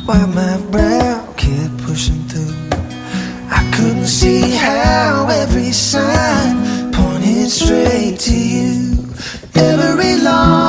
while my brow kept pushing through. I couldn't see how every sign pointed straight to you. Every line